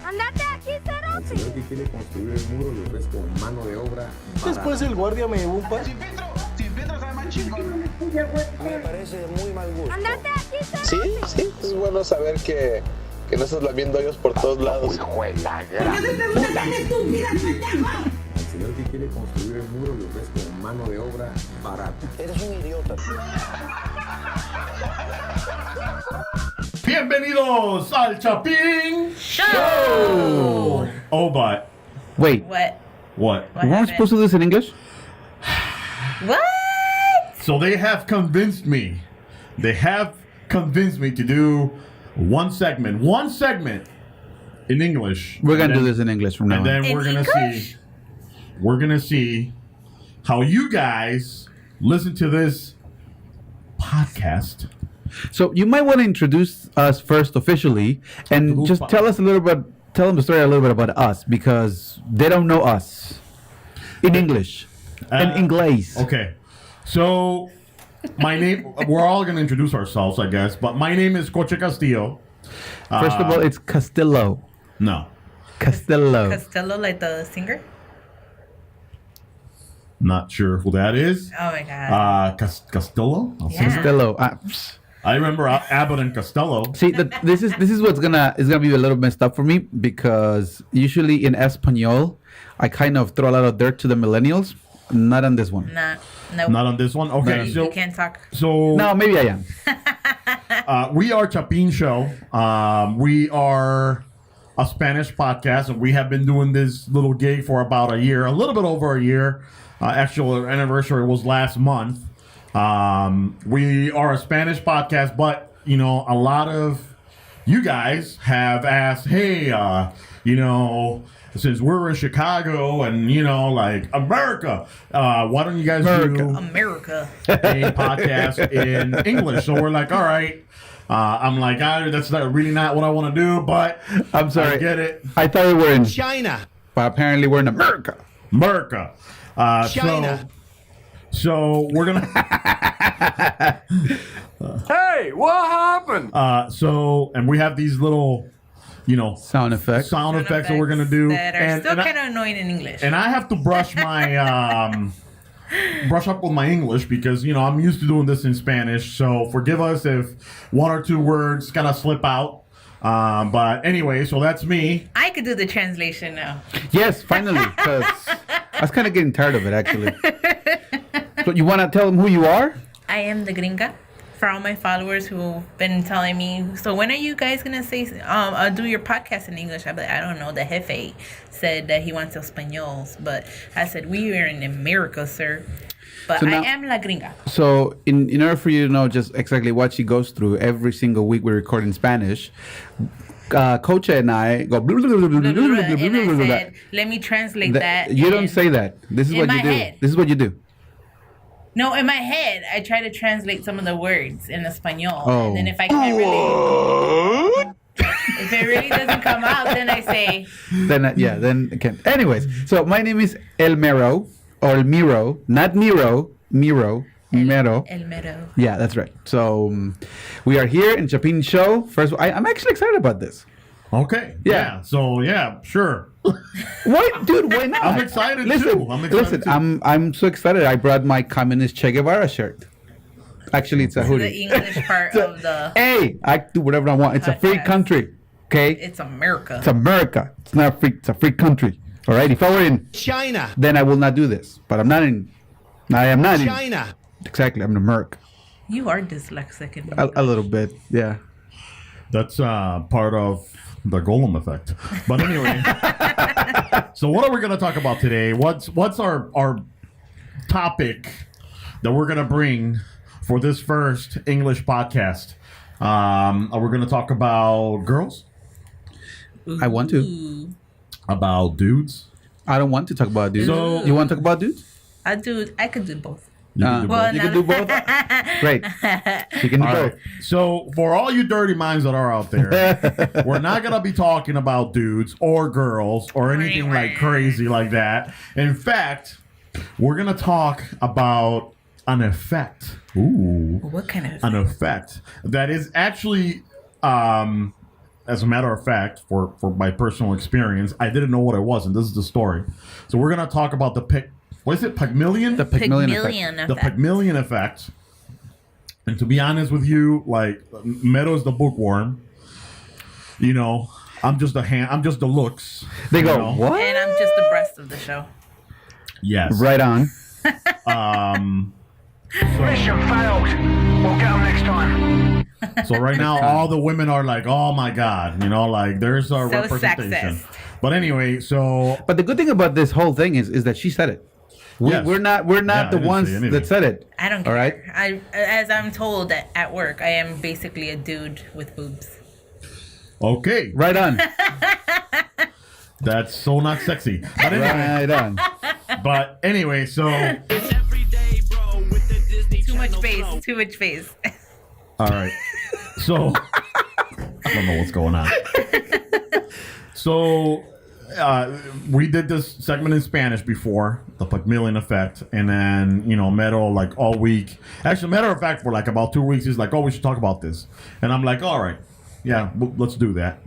¡Andate aquí, El Cerote! señor que quiere construir el muro le ofrezco mano de obra barata. Después el guardia me llevó un par. Sin filtro sabe más chingón. Me parece muy mal gusto. ¡Andate aquí, Cerote! Sí, es bueno saber que no estás lamiendo hoyos por todos lados. ¿Por qué te preguntas tan estúpida, pendejo? Al señor que quiere construir el muro le ofrezco mano de obra barata. Eres un idiota. Bienvenidos al Chapin Show. Oh, but Wait, what? we weren't supposed to do this in English? What? So they have convinced me. They have convinced me to do one segment in English. We're gonna And do then- this in English from now And on. then In we're gonna English? see how you guys listen to this podcast. So you might want to introduce us first officially, and just tell us a little bit. Tell them the story a little bit about us because they don't know us in English and Inglés. Okay. So my name, we're all going to introduce ourselves, I guess, but my name is Coche Castillo. First of all, it's Castillo. No, Castillo. Costello, like the singer? not sure who that is. Oh my god. Castillo? I'll say Yeah. that. Castillo. I remember Abbott and Costello. See, this is what's gonna be a little messed up for me because usually in Espanol, I kind of throw a lot of dirt to the millennials. Not on this one. Nah, no. Not on this one. Okay, You can't talk. so No, maybe I am. we are Chapin Show. We are a Spanish podcast, and we have been doing this little gig for about a year, a little bit over a year. Actual anniversary was last month. We are a Spanish podcast, but you know, a lot of you guys have asked, hey, since we're in Chicago and you know, like America, why don't you guys do America. a podcast in English? So we're like, all right. I'm like, that's really not what I want to do, but I'm sorry. I get it. I thought we were in China. but apparently we're in America. America. China. So we're gonna. Hey, what happened? And we have these little, Sound effects. sound effects that we're gonna do, That are and, still and I- kind of annoying in English. and I have to brush my brush up with my English because I'm used to doing this in Spanish. So forgive us if one or two words kind of slip out. But anyway, so that's me. I could do the translation now. Yes, finally, because I was kind of getting tired of it actually. So you want to tell them who you are? I am the gringa. For all my followers who've been telling me, so when are you guys gonna say, do your podcast in English? I'm like, I don't know. The jefe said that he wants españols, but I said we are in America, sir. But So now- I am la gringa. So in order for you to know just exactly what she goes through every single week we record in Spanish, Coach and I go blah, blah, blah, blah, blah, blah, blah, And blah, I blah, blah. said, let me translate that. You don't in- say that. This is in what my you do. head. This is what you do. No, in my head, I try to translate some of the words in Espanol. Oh. And then if I can't really... If it really doesn't come out, then I say... Then it can. Anyways, so my name is El Mero or Miro, not Nero, Miro, Mero. El mero. Yeah, that's right. So we are here in Chapin Show. First, I'm actually excited about this. Okay. Yeah. So yeah, sure. Why, dude? Why not? I'm excited listen, too. Listen, I'm so excited. I brought my communist Che Guevara shirt. Actually, it's a The hoodie. English part of the... Hey, I do whatever I want. It's a free Podcast. country. Okay, It's America. it's America. It's not free. It's a free country. All right. If I were in, China. then I will not do this. But I'm not in. I am not in. China. Exactly. I'm in America. You are dyslexic. In A little bit. Yeah. That's part of the Golem Effect. But anyway, so what are we going to talk about today? What's our topic that we're going to bring for this first English podcast? Are we going to talk about girls? I want to. About dudes? I don't want to talk about dudes. So- You want to talk about dudes? I could do both. You can do Well, You no, can no. do both. Great. You can do All both. right. So for all you dirty minds that are out there, we're not gonna be talking about dudes or girls or anything like crazy like that. In fact, we're gonna talk about an effect. Ooh. What kind of... An effect that is actually as a matter of fact, for my personal experience, I didn't know what it was, and this is the story. So we're gonna talk about what is it? Pygmalion? The Pygmalion Effect. Pygmalion The Effect. Pygmalion Effect. And to be honest with you, like Meadows the bookworm, you know, I'm just the looks. They you go, know? what? And I'm just the breast of the show. Yes. Right on. Mission failed. We'll get them next time. So right now, all the women are like, "Oh my god," you know, like there's a So representation. sexist. But anyway, so But the good thing about this whole thing is that she said it. Yes. We're not Yeah, I the didn't ones say anything. that said it. I don't All care. right. As I'm told at work, I am basically a dude with boobs. okay, Right on. that's so not sexy. But anyway, Right on. so Too much face. Too much face. all right, so I don't know what's going on. So we did this segment in Spanish before, the Pygmalion Effect, and then Meadow like all week. Actually, matter of fact, for like about 2 weeks, he's like, "Oh, we should talk about this," and I'm like, "All right, yeah, let's do that."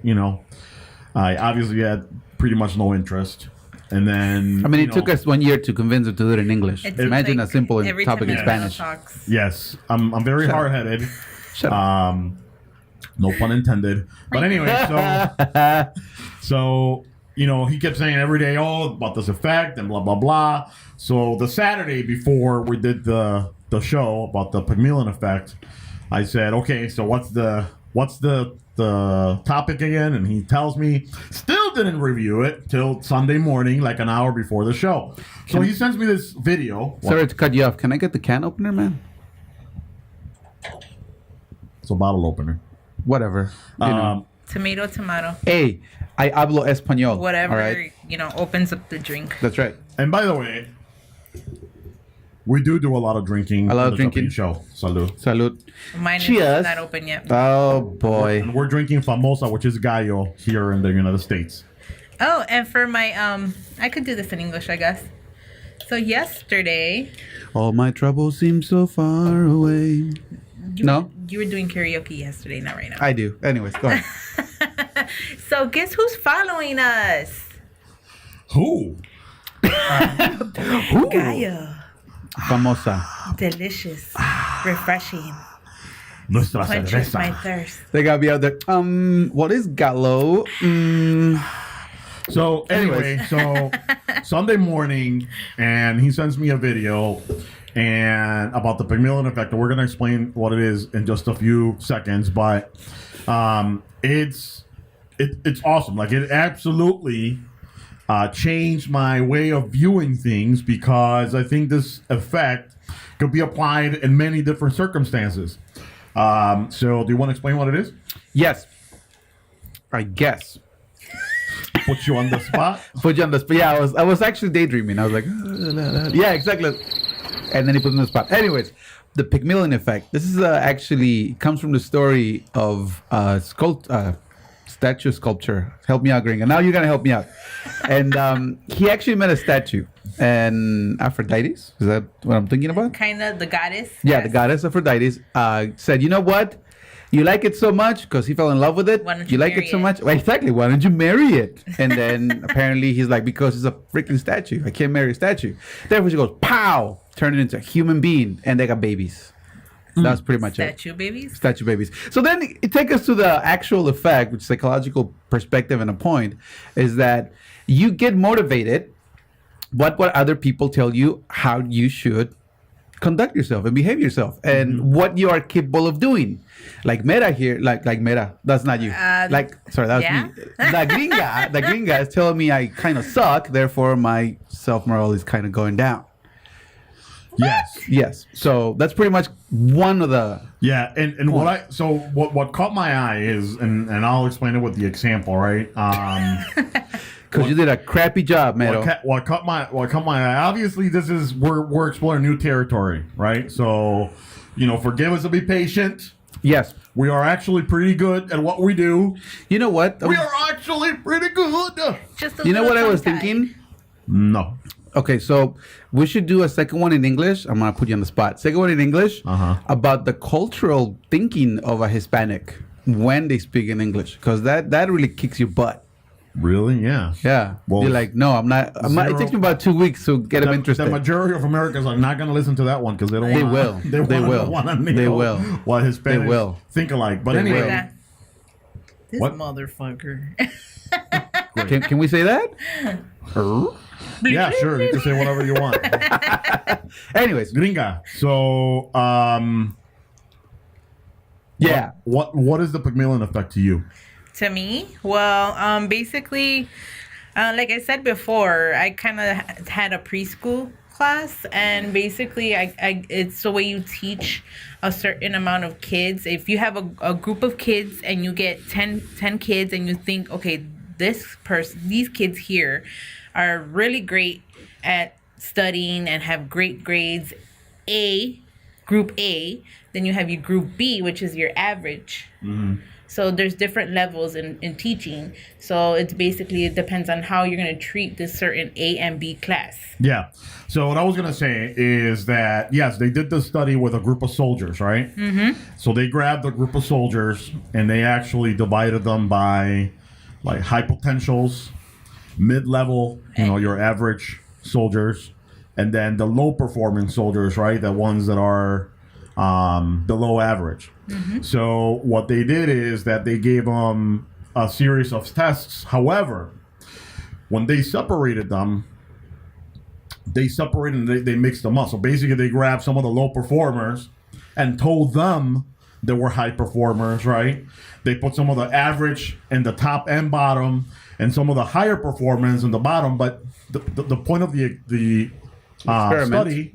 I obviously had pretty much no interest, and then I mean, it took us 1 year to convince her to do it in English. It's Imagine like a simple every topic in time Meadow Spanish. talks. Yes, I'm very Shut up. hard-headed. Shut up. No pun intended. But anyway, so he kept saying every day, "Oh, about this effect and blah blah blah." So the Saturday before we did the show about the Pygmalion Effect, I said, "Okay, so what's the topic again?" And he tells me, still didn't review it till Sunday morning, like an hour before the show. So he sends me this video. Sorry to cut you off. Can I get the can opener, man? It's a bottle opener. Whatever. You know. Tomato. Hey, I hablo español. Whatever, All right? opens up the drink. That's right. And by the way, we do a lot of drinking. A lot on of the Chapin drinking. Show. Salud. Salud. Mine Cheers. is not open yet. Oh, boy. And we're drinking Famosa, which is Gallo here in the United States. Oh, and for my I could do this in English, I guess. So yesterday, All my troubles seem so far away. No? you were doing karaoke yesterday, not right now. I do. Anyways, go ahead. So guess who's following us? Who? Gaia. Famosa. Delicious. Refreshing. Nuestra Quenches my cerveza. thirst. They gotta be out there. What is Gallo? So anyway, so Sunday morning, and he sends me a video and about the Pygmalion Effect. And we're gonna explain what it is in just a few seconds, but it's awesome. Like it absolutely changed my way of viewing things, because I think this effect could be applied in many different circumstances. So do you want to explain what it is? Yes. I guess. Put you on the spot. Put you on the spot. Yeah, I was actually daydreaming. I was like, yeah, exactly. And then he put me on the spot. Anyways, the Pygmalion Effect. This is actually comes from the story of statue sculpture. Help me out, Gringa. Now you're gonna help me out. And he actually met a statue, and Aphrodite. Is that what I'm thinking about? Kind of the goddess. Yeah, the goddess Aphrodite said, "You know what? You like it so much," because he fell in love with it. Why don't You you like marry it so it? much. Well, exactly. Why don't you marry it? And then apparently he's like, because it's a freaking statue. I can't marry a statue. Therefore, she goes, pow, turn it into a human being, and they got babies. That's pretty much it. Statue babies. Statue babies. So then it takes us to the actual effect, which psychological perspective and a point, is that you get motivated. What other people tell you how you should conduct yourself and behave yourself, and what you are capable of doing. Like Mera here, like Mera, that's not you. Sorry, that was yeah? me. The gringa is telling me I kind of suck, therefore my self-morale is kind of going down. Yes. So that's pretty much one of the. Yeah, and what caught my eye is, and I'll explain it with the example, right? Because you did a crappy job, Mero. What caught my eye? Obviously, this is we're exploring new territory, right? So, forgive us to be patient. Yes. We are actually pretty good at what we do. You know what? We are actually pretty good. Just a You know little what I was tongue-tied. thinking? No. Okay, so we should do a second one in English. I'm gonna put you on the spot. Second one in English about the cultural thinking of a Hispanic. when they speak in English, because that really kicks your butt. Really? Yeah. Yeah. Well, you're like, no, I'm not. It takes me about 2 weeks to get them interested. The majority of Americans are not going to listen to that one because they don't. They wanna, will. They will. They will. What Hispanics They will. think alike. But They anyway, will. This What? motherfucker. Can we say that? yeah, sure. You can say whatever you want. Anyways, Gringa. So, yeah. What is the Pygmalion Effect to you? To me, well, basically, like I said before, I kind of had a preschool class, and basically, it's the way you teach a certain amount of kids. If you have a group of kids and you get 10 kids, and you think, okay, these kids here are really great at studying and have great grades, group A, then you have your group B, which is your average. Mm-hmm. So there's different levels in teaching. So it's basically, it depends on how you're going to treat this certain A and B class. Yeah. So what I was going to say is that, yes, they did this study with a group of soldiers, right? Mm-hmm. So they grabbed a group of soldiers and they actually divided them by like high potentials, mid-level, your average soldiers, and then the low performing soldiers, right? The ones that are below average. Mm-hmm. So what they did is that they gave them a series of tests. However, when they separated them, they mixed them up. So basically they grabbed some of the low performers and told them they were high performers, right? They put some of the average in the top and bottom and some of the higher performers in the bottom. But the point of the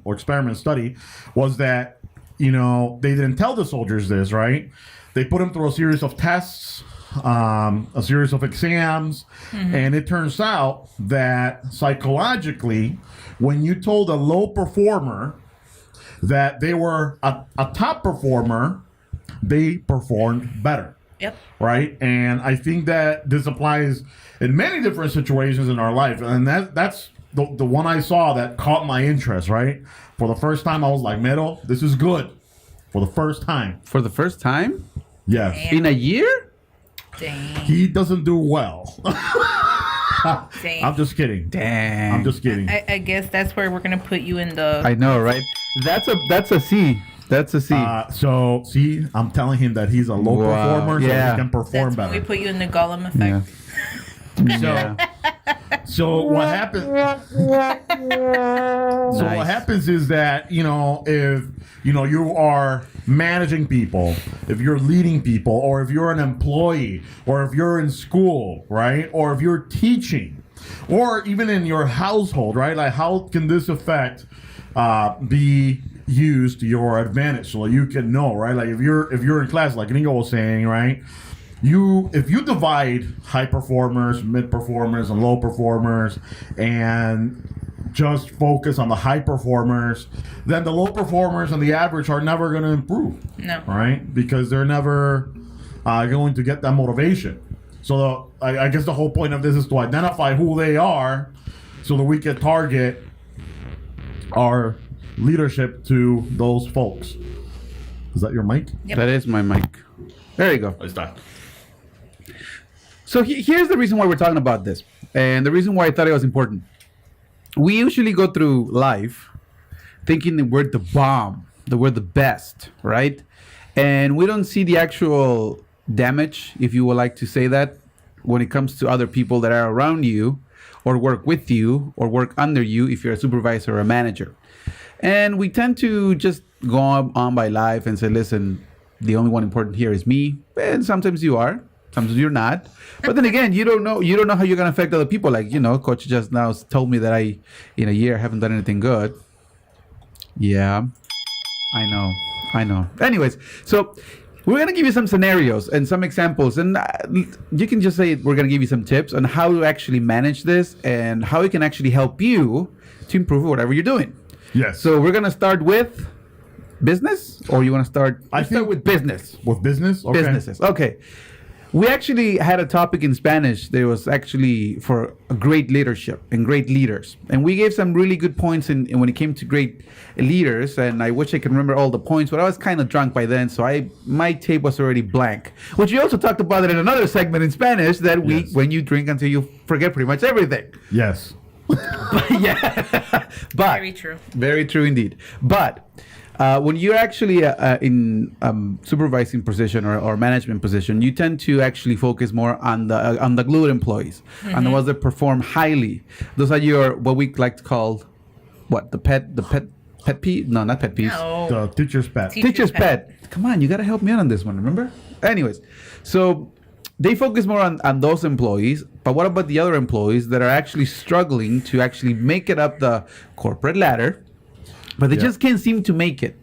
experiment study was that, they didn't tell the soldiers this, right? They put them through a series of tests, a series of exams, and it turns out that psychologically, when you told a low performer that they were a top performer, they performed better. Yep. Right? And I think that this applies in many different situations in our life. And that's the one I saw that caught my interest, right? For the first time, I was like, Mero, this is good. For the first time. For the first time? Yes. Damn. In a year? Dang. He doesn't do well. Dang. I'm just kidding. Damn. I'm just kidding. I guess that's where we're going to put you in the... I know, right? That's a C. That's a C. So, see, I'm telling him that he's a low performer, so he can perform That's when better. we put you in the Golem Effect. Yeah. So what happens? So what happens is that if you are managing people, if you're leading people, or if you're an employee, or if you're in school, right, or if you're teaching, or even in your household, right? Like, how can this effect be used to your advantage so you can know, right? Like if you're in class, like Ringo was saying, right? If you divide high performers, mid performers, and low performers, and just focus on the high performers, then the low performers and the average are never going to improve. No. Right? Because they're never going to get that motivation. So I guess the whole point of this is to identify who they are so that we can target our leadership to those folks. Is that your mic? Yep. That is my mic. There you go. Ahí está. So here's the reason why we're talking about this, and the reason why I thought it was important. We usually go through life thinking that we're the bomb, that we're the best, right? And we don't see the actual damage, if you would like to say that, when it comes to other people that are around you, or work with you, or work under you if you're a supervisor or a manager. And we tend to just go on by life and say, listen, the only one important here is me. And sometimes you are. Sometimes you're not. But then again, you don't know how you're going to affect other people. Like, Coach just now told me that in a year, haven't done anything good. Yeah, I know. Anyways, so we're going to give you some scenarios and some examples. And you can just say we're going to give you some tips on how to actually manage this and how it can actually help you to improve whatever you're doing. Yes. So we're going to start with business, or you want to start? I think with business. With business? Okay. Businesses. Okay. We actually had a topic in Spanish that was actually for great leadership and great leaders. And we gave some really good points in when it came to great leaders. And I wish I could remember all the points, but I was kind of drunk by then. So my tape was already blank, which we also talked about it in another segment in Spanish that when you drink until you forget pretty much everything. Yes. Yeah. But Very true. Very true indeed. But when you're actually in supervising position or management position, you tend to actually focus more on the glued employees, on the ones that perform highly. Those are your what we like to call the pet peeve? No, not pet peeves. No. The teacher's pet. Teacher's pet. Come on, you gotta help me out on this one. Remember? Anyways, so they focus more on those employees. But what about the other employees that are actually struggling to actually make it up the corporate ladder? But they just can't seem to make it.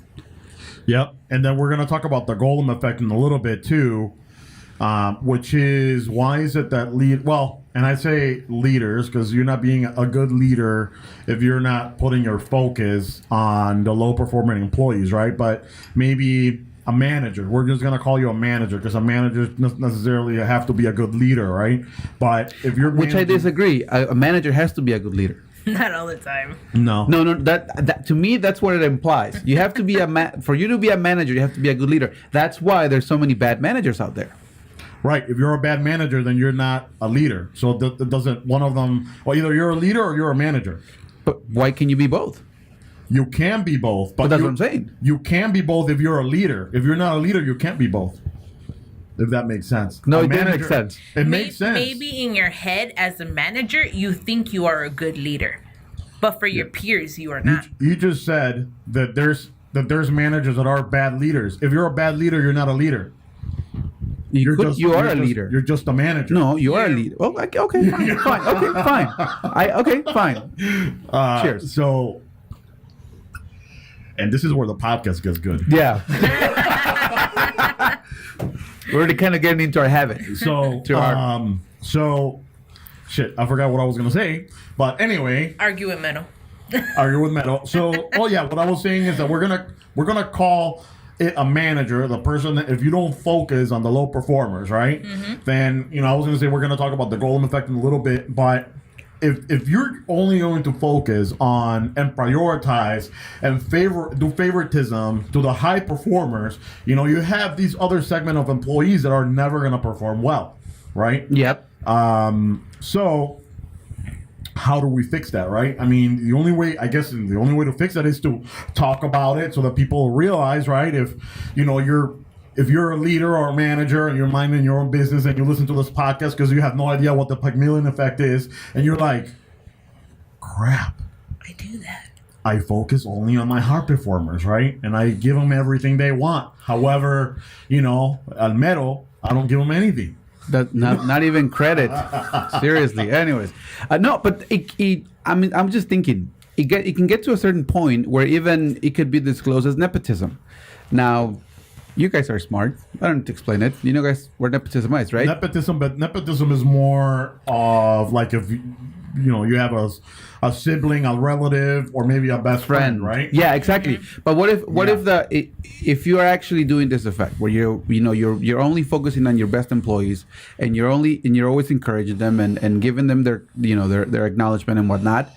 Yep. And then we're going to talk about the Golem effect in a little bit too, which is why is it that and I say leaders because you're not being a good leader if you're not putting your focus on the low performing employees, right? But maybe a manager. We're just going to call you a manager because a manager doesn't necessarily have to be a good leader, right? But if you're Which I disagree. A manager has to be a good leader. Not all the time. No. That to me, that's what it implies. You have to be for you to be a manager, you have to be a good leader. That's why there's so many bad managers out there. Right. If you're a bad manager, then you're not a leader. So that doesn't one of them. Well, either you're a leader or you're a manager. But why can you be both? You can be both. But that's what I'm saying. You can be both if you're a leader. If you're not a leader, you can't be both. If that makes sense. No, it doesn't make sense. It makes sense. Maybe in your head as a manager, you think you are a good leader. But for your peers, you are not. You just said that there's managers that are bad leaders. If you're a bad leader, you're not a leader. You are a leader. You're just a manager. No, you are a leader. Well, okay, fine. Okay, fine. Fine. Cheers. So, and this is where the podcast gets good. Yeah. We're already kind of getting into our habit. So, shit, I forgot what I was gonna say. But anyway, argue with metal. So, what I was saying is that we're gonna call it a manager, the person that if you don't focus on the low performers, right? Mm-hmm. Then I was gonna say we're gonna talk about the Golem effect in a little bit, but if you're only going to focus on and prioritize and do favoritism to the high performers, you have these other segment of employees that are never going to perform well, right? Yep. So how do we fix that, right? I mean, the only way to fix that is to talk about it so that people realize, right? If you're a leader or a manager and you're minding your own business and you listen to this podcast because you have no idea what the Pygmalion Effect is, and you're like, crap. I do that. I focus only on my high performers, right? And I give them everything they want. However, al mero, I don't give them anything. Not even credit. Seriously. Anyways, no, but I'm just thinking it can get to a certain point where even it could be disclosed as nepotism. Now, you guys are smart. I don't need to explain it. You know, guys, what nepotism is, right? Nepotism is more of like if you have a sibling, a relative, or maybe a best friend, right? Yeah, exactly. Mm-hmm. But if you are actually doing this effect where you're only focusing on your best employees and you're always encouraging them and giving them their acknowledgement and whatnot,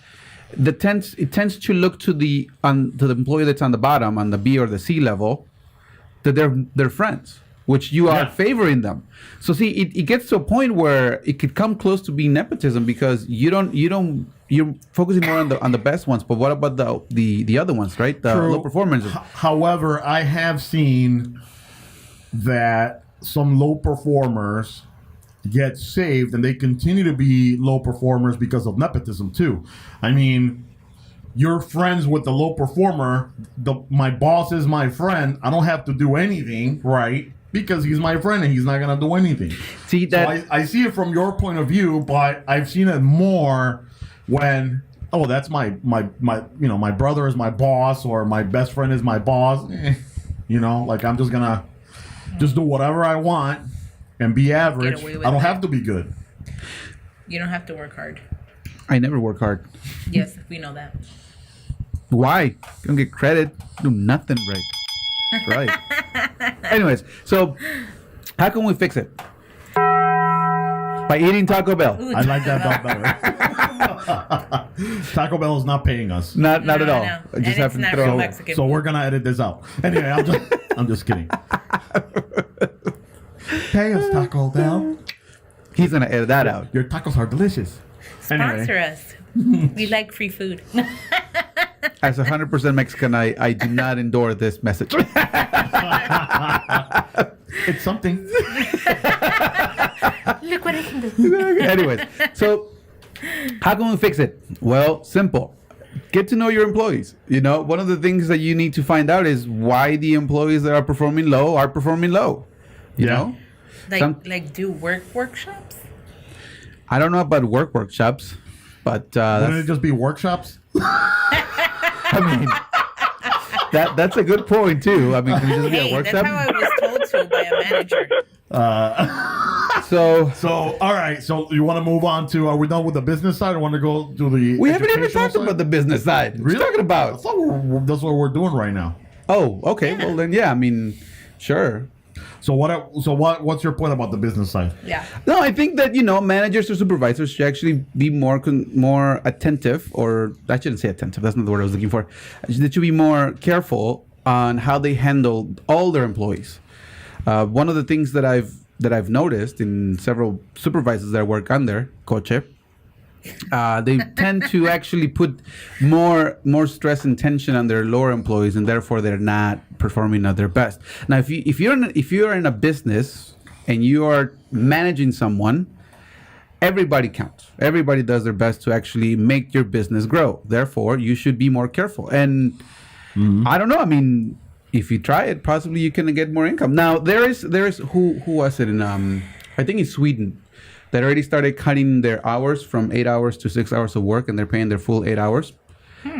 it tends to look to the employee that's on the bottom, on the B or the C level, that they're friends, which you are favoring them. So see, it gets to a point where it could come close to being nepotism because you're focusing more on the best ones. But what about the other ones, right? The low performers. However, I have seen that some low performers get saved and they continue to be low performers because of nepotism too. I mean, you're friends with the low performer. My boss is my friend. I don't have to do anything, right? Because he's my friend and he's not gonna do anything. See that? So I see it from your point of view, but I've seen it more when that's my brother is my boss or my best friend is my boss. Like I'm just gonna do whatever I want and be average. I don't have to be good. You don't have to work hard. I never work hard. Yes, we know that. Why? You don't get credit. Do nothing right. Right. Anyways, so how can we fix it? By eating Taco Bell. Ooh, I like that Taco bell better. Taco Bell is not paying us. Not at all. No. I just And have it's to not throw. real Mexican So food. we're gonna edit this out. Anyway, I'm just kidding. Pay us, Taco Bell. He's gonna edit that out. Your tacos are delicious. Sponsor us. We like free food. As 100% Mexican, I do not endorse this message. It's something. Look what I can do. Anyways, so how can we fix it? Well, simple. Get to know your employees. You know, one of the things that you need to find out is why the employees that are performing low. You know? Like do workshops? I don't know about workshops, but Wouldn't it just be workshops? I mean, that's a good point too. I mean, can it just be a Hey, that's workshop? how I was told to by a manager. So All right. So you want to move on to? Are we done with the business side? Or want to go to the? we haven't even educational talked side? about the business side. What are you talking I about? thought that's what we're doing right now. Oh, okay. Well then, yeah. I mean, sure. So what's your point about the business side? Yeah. No, I think that managers or supervisors should actually be more attentive, or I shouldn't say attentive. That's not the word I was looking for. They should be more careful on how they handle all their employees. One of the things that I've noticed in several supervisors that I work under, Coche, they tend to actually put more stress and tension on their lower employees, and therefore they're not performing at their best. Now, if you're in a business and you are managing someone, everybody counts. Everybody does their best to actually make your business grow. Therefore, you should be more careful. And I don't know. I mean, if you try it, possibly you can get more income. Now, there is who was it in I think in Sweden, that already started cutting their hours from 8 hours to 6 hours of work, and they're paying their full 8 hours.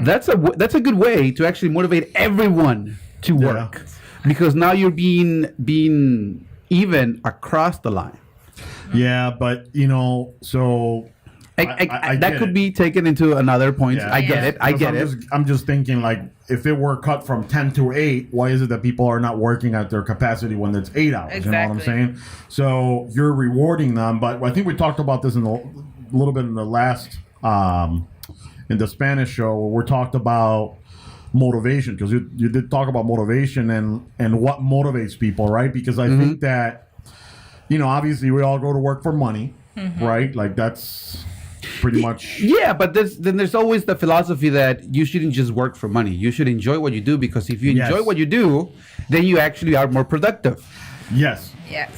That's a good way to actually motivate everyone to work, because now you're being even across the line. Yeah, but so I that could be taken into another point. Yeah. I get it. I'm just thinking, like, if it were cut from 10 to 8, why is it that people are not working at their capacity when it's 8 hours? Exactly. You know what I'm saying? So you're rewarding them, but I think we talked about this a little bit in the last in the Spanish show, where we talked about motivation, because you did talk about motivation and what motivates people, right? Because I think that obviously we all go to work for money, right? Like that's pretty much. Yeah, but there's always the philosophy that you shouldn't just work for money. You should enjoy what you do, because if you enjoy what you do, then you actually are more productive. Yes. Yes.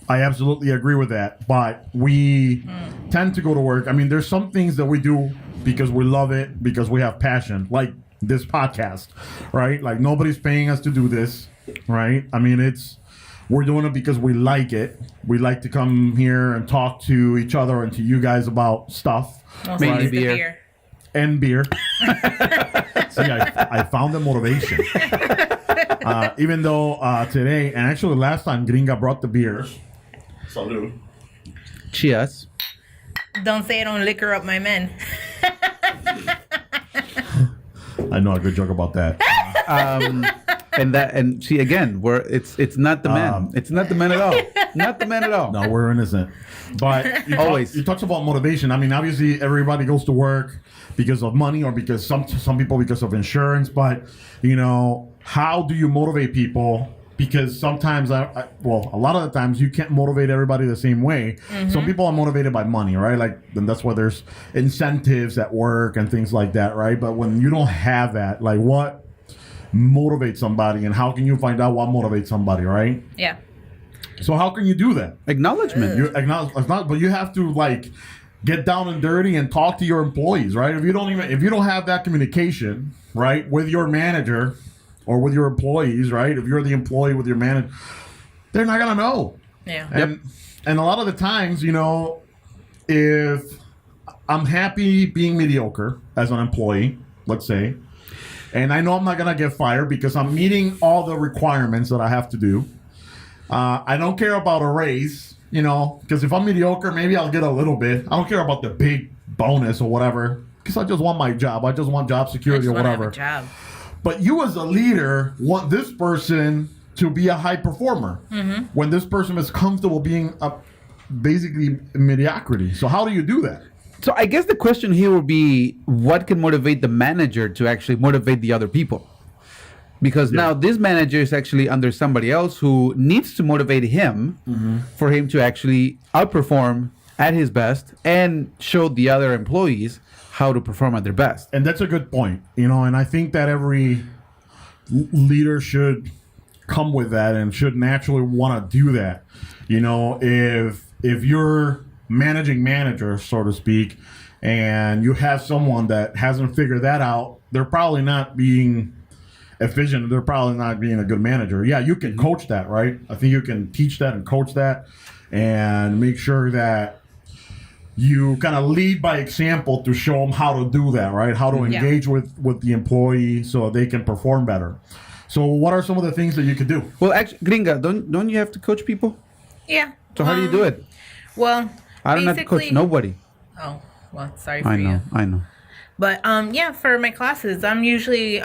I absolutely agree with that. But we tend to go to work. I mean, there's some things that we do because we love it, because we have passion, like this podcast, right? Like nobody's paying us to do this, right? I mean, we're doing it because we like it. We like to come here and talk to each other and to you guys about stuff. Mostly Mainly it's the beer. beer. And beer. See, I found the motivation. Even though today, and actually last time, Gringa brought the beer. Salud. Cheers. Don't say I don't liquor up my men. I know a good joke about that. And see again, it's not the men. It's not the men at all. Not the men at all. No, we're innocent. But you talked about motivation. I mean, obviously everybody goes to work because of money, or because some people because of insurance. But how do you motivate people? Because sometimes a lot of the times you can't motivate everybody the same way. Some people are motivated by money, right? Like, and that's why there's incentives at work and things like that, right? But when you don't have that, like, what motivates somebody, and how can you find out what motivates somebody, right? Yeah. So how can you do that? Acknowledgement. You acknowledge, but you have to like get down and dirty and talk to your employees, right? If you don't have that communication, right, with your manager or with your employees, right? If you're the employee with your manager, they're not gonna know. Yeah. And a lot of the times, if I'm happy being mediocre as an employee, let's say, and I know I'm not gonna get fired because I'm meeting all the requirements that I have to do. I don't care about a raise, because if I'm mediocre, maybe I'll get a little bit. I don't care about the big bonus or whatever, because I just want my job. I just want job security or whatever. Job. But you as a leader want this person to be a high performer. When this person is comfortable being basically mediocrity. So how do you do that? So I guess the question here would be, what can motivate the manager to actually motivate the other people? Because now this manager is actually under somebody else who needs to motivate him for him to actually outperform at his best and show the other employees how to perform at their best. And that's a good point, you know, and I think that every leader should come with that and should naturally want to do that. You know, if you're managing manager, so to speak, and you have someone that hasn't figured that out, they're probably not being efficient. They're probably not being a good manager. Yeah, you can coach that, right? I think you can teach that and coach that and make sure that you kind of lead by example to show them how to do that, right? How to engage with the employee so they can perform better. So what are some of the things that you could do? Well, actually, Gringa, don't you have to coach people? Yeah. So how do you do it? Well, I don't have to coach nobody. Oh, well, sorry for you. I know. But yeah, for my classes, I'm usually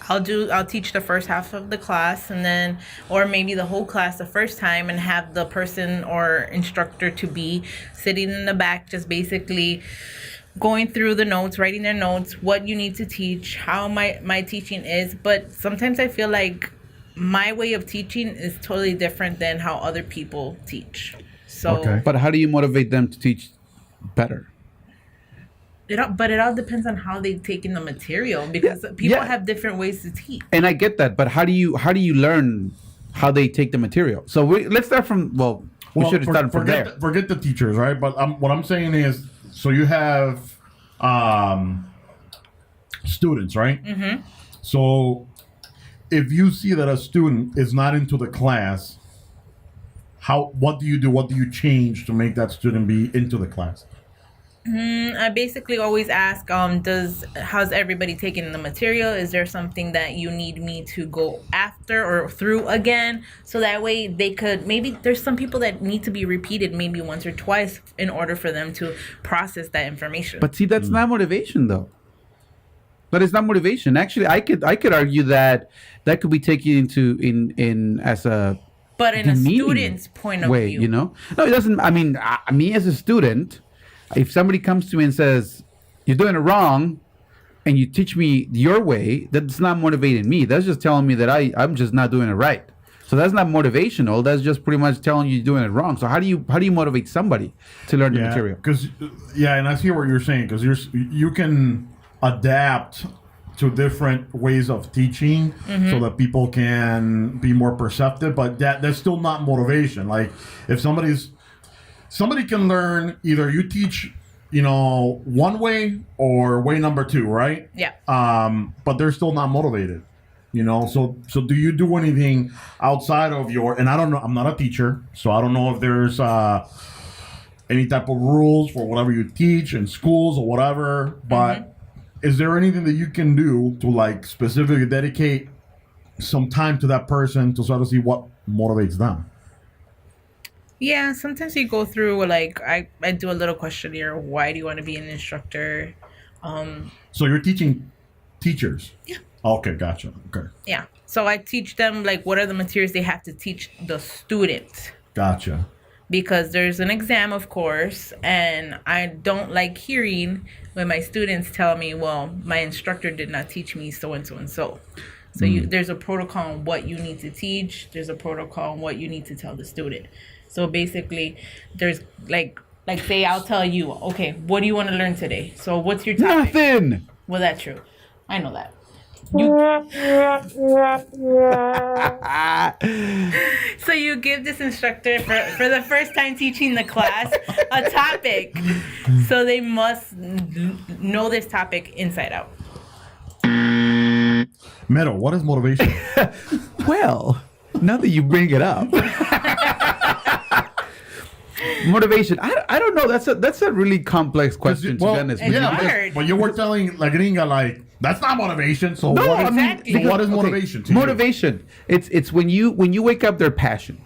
I'll teach the first half of the class, and then, or maybe the whole class the first time, and have the person or instructor to be sitting in the back, just basically going through the notes, writing their notes, what you need to teach, how my teaching is. But sometimes I feel like my way of teaching is totally different than how other people teach. So, But how do you motivate them to teach better? it all depends on how they take in the material, because people have different ways to teach. And I get that, but how do you learn how they take the material? So let's start from we should have started from there. Forget the teachers, right? But what I'm saying is, so you have students, right? Mm-hmm. So if you see that a student is not into the class, what do you do? What do you change to make that student be into the class? I basically always ask, how's everybody taking the material? Is there something that you need me to go after or through again? So that way they could, maybe there's some people that need to be repeated maybe once or twice in order for them to process that information. But see, that's not motivation though. That is not motivation. Actually, I could argue that could be taken in as a but in a student's point of way, view. you know? No, it doesn't. I mean, me as a student, if somebody comes to me and says, you're doing it wrong, and you teach me your way, that's not motivating me. That's just telling me that I'm just not doing it right. So that's not motivational. That's just pretty much telling you you're doing it wrong. So how do you motivate somebody to learn the material? And I see what you're saying, because you can adapt to different ways of teaching so that people can be more perceptive, but that's still not motivation. Like if somebody can learn, either you teach, one way or way number 2, right? Yeah. But they're still not motivated, So do you do anything outside of and I don't know, I'm not a teacher, so I don't know if there's any type of rules for whatever you teach in schools or whatever, but is there anything that you can do to specifically dedicate some time to that person to sort of see what motivates them? Yeah, sometimes you go through I do a little questionnaire. Why do you want to be an instructor? So you're teaching teachers? Yeah. Okay, gotcha. Okay. Yeah. So I teach them what are the materials they have to teach the student. Gotcha. Because there's an exam, of course, and I don't like hearing when my students tell me, well, my instructor did not teach me so and so and so. So there's a protocol on what you need to teach. There's a protocol on what you need to tell the student. So basically, there's say I'll tell you, okay, what do you want to learn today? So what's your topic? Nothing. Well, that's true. I know that. So you give this instructor for the first time teaching the class a topic, so they must know this topic inside out. Meadow, what is motivation? Well, now that you bring it up. Motivation. I don't know. That's a really complex question to be honest. It's hard. But you were telling Gringa that's not motivation. So No, what is, I mean, exactly. so what is motivation to you? Motivation. It's when you wake up their passion.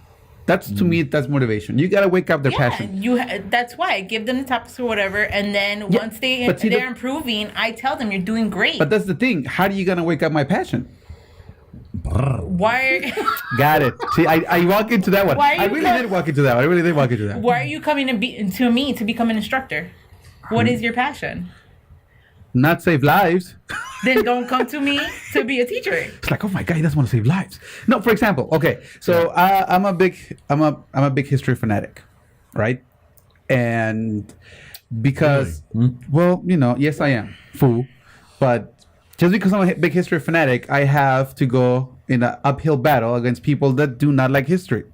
That's to me, that's motivation. You gotta wake up their passion. That's why I give them the topics or whatever, and then once they're improving, I tell them you're doing great. But that's the thing. How are you gonna wake up my passion? Why? Got it. See, I walk into that one. Why are I you really co- did walk into that one. I really did walk into that. Why are you coming to me to become an instructor? What is your passion? Not save lives. Then don't come to me to be a teacher. It's like, oh my god, he doesn't want to save lives. No, for example, okay, so I'm a big history fanatic, right? And because, well, yes, I am, fool, but just because I'm a big history fanatic, I have to go in an uphill battle against people that do not like history.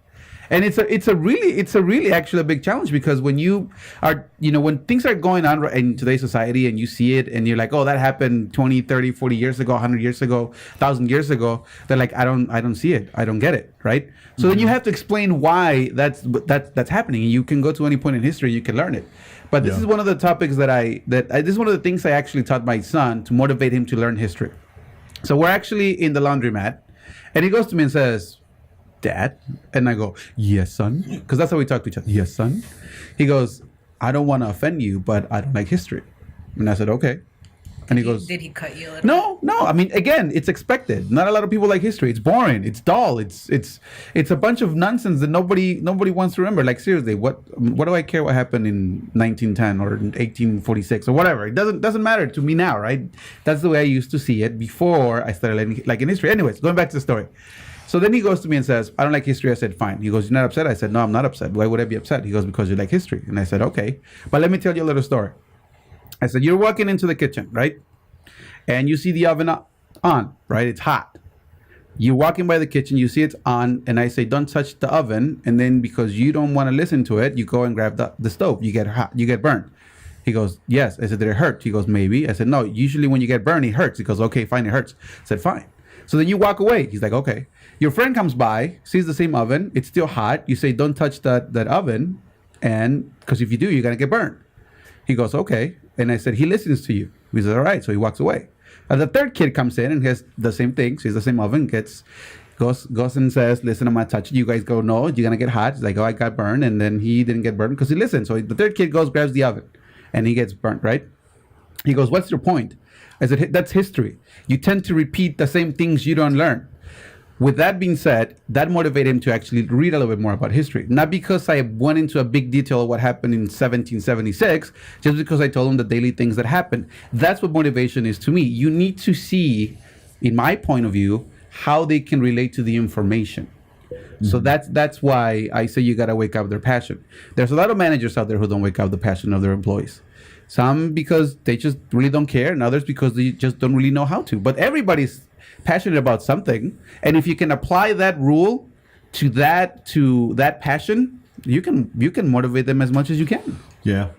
And it's a really actually a big challenge, because when you are, when things are going on in today's society and you see it and you're like, oh, that happened 20, 30, 40 years ago, 100 years ago, 1,000 years ago, they're like, I don't see it. I don't get it. Right. So then you have to explain why that's happening. You can go to any point in history, you can learn it. But this is one of the topics this is one of the things I actually taught my son to motivate him to learn history. So we're actually in the laundromat and he goes to me and says, Dad? And I go, yes, son. Because that's how we talk to each other. Yes, son. He goes, I don't want to offend you, but I don't like history. And I said, okay. And he goes, Did he cut you a little? No. I mean, again, it's expected. Not a lot of people like history. It's boring. It's dull. It's a bunch of nonsense that nobody wants to remember. Like, seriously, what do I care what happened in 1910 or in 1846 or whatever? It doesn't matter to me now, right? That's the way I used to see it before I started liking history. Anyways, going back to the story. So then he goes to me and says, I don't like history. I said, fine. He goes, you're not upset? I said, no, I'm not upset. Why would I be upset? He goes, because you like history. And I said, okay. But let me tell you a little story. I said, you're walking into the kitchen, right? And you see the oven on, right? It's hot. You're walking by the kitchen, you see it's on, and I say, don't touch the oven. And then because you don't want to listen to it, you go and grab the stove. You get hot, you get burned. He goes, yes. I said, did it hurt? He goes, maybe. I said, no, usually when you get burned, it hurts. He goes, okay, fine, it hurts. I said, fine. So then you walk away. He's like, okay. Your friend comes by, sees the same oven. It's still hot. You say, don't touch that oven. And because if you do, you're going to get burned. He goes, okay. And I said, he listens to you. He says, all right. So he walks away. And the third kid comes in and has the same thing. Sees the same oven, goes and says, listen, I'm going to touch it. You guys go, no, you're going to get hot. He's like, oh, I got burned. And then he didn't get burned because he listened. So the third kid goes, grabs the oven, and he gets burnt, right? He goes, what's your point? I said, that's history. You tend to repeat the same things you don't learn. With that being said, that motivated him to actually read a little bit more about history. Not because I went into a big detail of what happened in 1776, just because I told him the daily things that happened. That's what motivation is to me. You need to see, in my point of view, how they can relate to the information. Mm-hmm. So that's why I say you got to wake up their passion. There's a lot of managers out there who don't wake up the passion of their employees. Some because they just really don't care, and others because they just don't really know how to. But everybody's passionate about something, and if you can apply that rule to that passion, you can motivate them as much as you can. Yeah.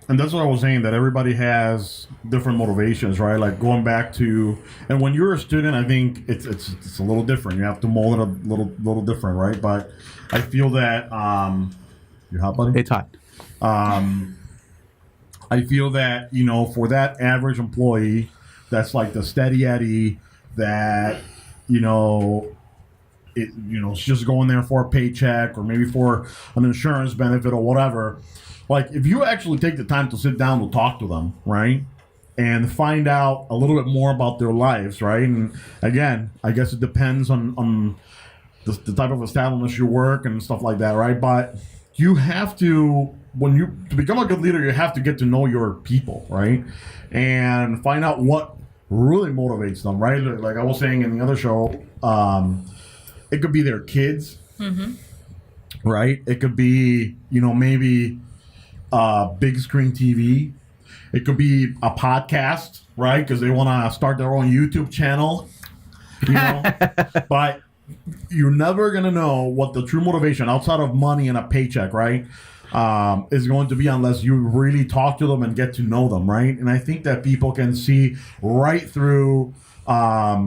And that's what I was saying, that everybody has different motivations, right? Like going back to, and when you're a student, I think it's a little different. You have to mold it a little different, right? But I feel that you're hot, buddy? It's hot. I feel that, for that average employee, that's like the steady Eddie that, it's just going there for a paycheck or maybe for an insurance benefit or whatever. Like, if you actually take the time to sit down to talk to them, right, and find out a little bit more about their lives, right? And again, I guess it depends on the type of establishment you work and stuff like that, right? But you have to, to become a good leader, you have to get to know your people, right? And find out what really motivates them, right? Like I was saying in the other show, it could be their kids, right? It could be, maybe big screen TV. It could be a podcast, right? Because they want to start their own YouTube channel, But you're never going to know what the true motivation outside of money and a paycheck, right, is going to be unless you really talk to them and get to know them, right? And I think that people can see right through, a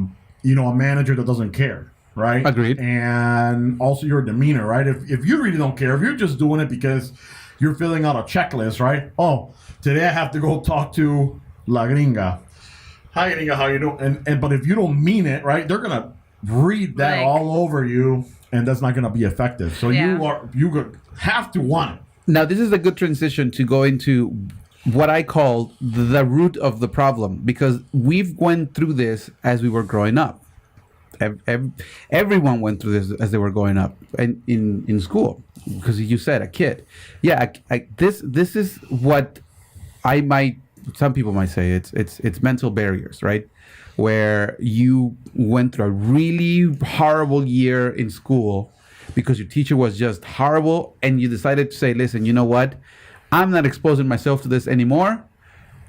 manager that doesn't care, right? Agreed. And also your demeanor, right? If you really don't care, if you're just doing it because you're filling out a checklist, right? Oh, today I have to go talk to La Gringa. Hi, Gringa, how you doing? But if you don't mean it, right, they're going to read that all over you, and that's not going to be effective. So you have to want it. Now, this is a good transition to go into what I call the root of the problem, because we've went through this as we were growing up. Everyone went through this as they were growing up and in school, because you said a kid. Yeah, this is what some people might say it's mental barriers, right? Where you went through a really horrible year in school because your teacher was just horrible, and you decided to say, listen, you know what? I'm not exposing myself to this anymore.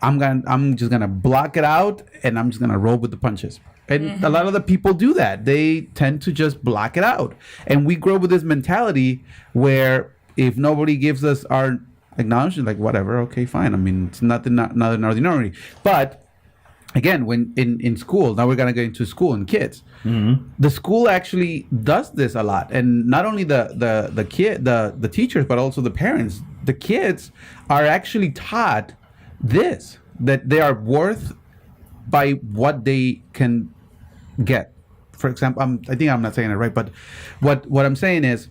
I'm just gonna block it out, and I'm just gonna roll with the punches. And a lot of the people do that. They tend to just block it out. And we grow with this mentality where if nobody gives us our acknowledgement, like, whatever, okay, fine. I mean, it's not an ordinary. But again, when in school, now we're gonna get into school and kids. The school actually does this a lot, and not only the teachers, but also the parents. The kids are actually taught this, that they are worth by what they can get. For example, I think I'm not saying it right, but what I'm saying is,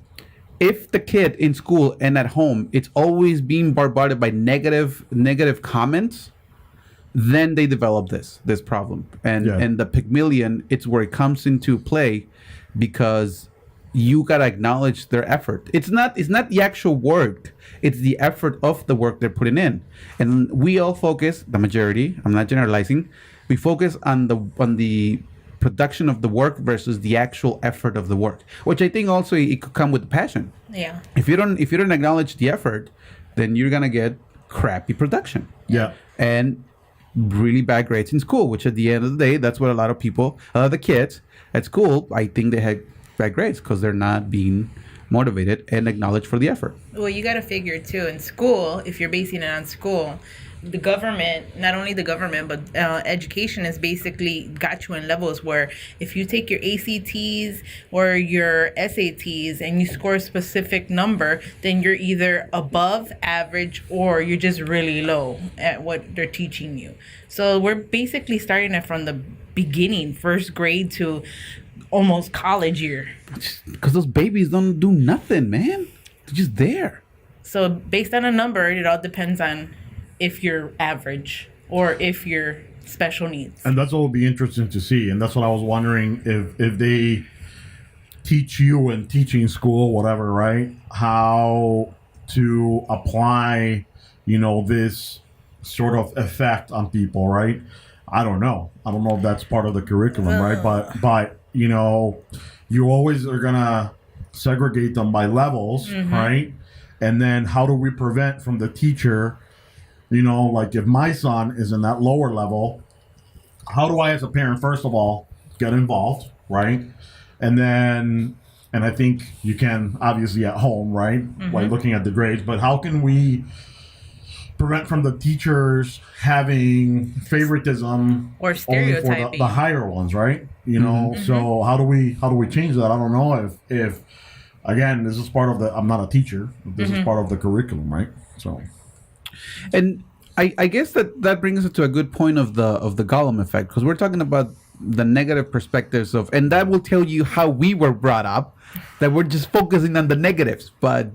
if the kid in school and at home, it's always being bombarded by negative comments, then they develop this problem. And the Pygmalion, it's where it comes into play, because you gotta acknowledge their effort. It's not the actual work, it's the effort of the work they're putting in. And we all focus, the majority, I'm not generalizing, we focus on the production of the work versus the actual effort of the work, which I think also it could come with passion. Yeah. If you don't acknowledge the effort, then you're gonna get crappy production. Yeah. And really bad grades in school, which at the end of the day, that's what a lot of the kids at school, I think they had bad grades because they're not being motivated and acknowledged for the effort. Well, you got to figure too, in school, if you're basing it on school, the government, not only the government, but education has basically got you in levels where if you take your ACTs or your SATs and you score a specific number, then you're either above average or you're just really low at what they're teaching you. So we're basically starting it from the beginning, first grade to almost college year. Because those babies don't do nothing, man. They're just there. So based on a number, it all depends on if you're average or if you're special needs. And that's what would be interesting to see. And that's what I was wondering, if they teach you in teaching school, whatever, right? How to apply, this sort of effect on people, right? I don't know if that's part of the curriculum, right? But you always are gonna segregate them by levels, right? And then how do we prevent from the teacher, like if my son is in that lower level, how do I as a parent, first of all, get involved, right? And I think you can obviously at home, right? By looking at the grades, but how can we prevent from the teachers having favoritism or stereotyping for the higher ones, right? So how do we change that? I don't know if again, this is part of I'm not a teacher, this is part of the curriculum, right? So, and I guess that brings us to a good point of the Golem effect, because we're talking about the negative perspectives and that will tell you how we were brought up, that we're just focusing on the negatives, but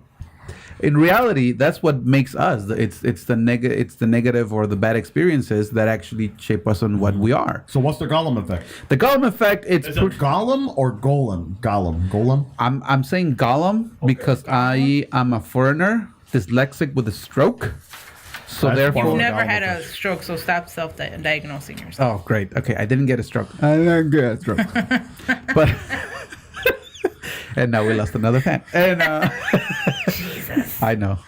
in reality, that's what makes us. It's the negative or the bad experiences that actually shape us on what we are. So what's the Golem effect? The Golem effect, is it Golem or Golem? Golem. I'm saying Golem because I am a foreigner, dyslexic with a stroke. So therefore, you've never had a stroke, so stop self-diagnosing yourself. Oh, great. Okay, I didn't get a stroke. I didn't get a stroke. But and now we lost another fan. And Jesus. I know.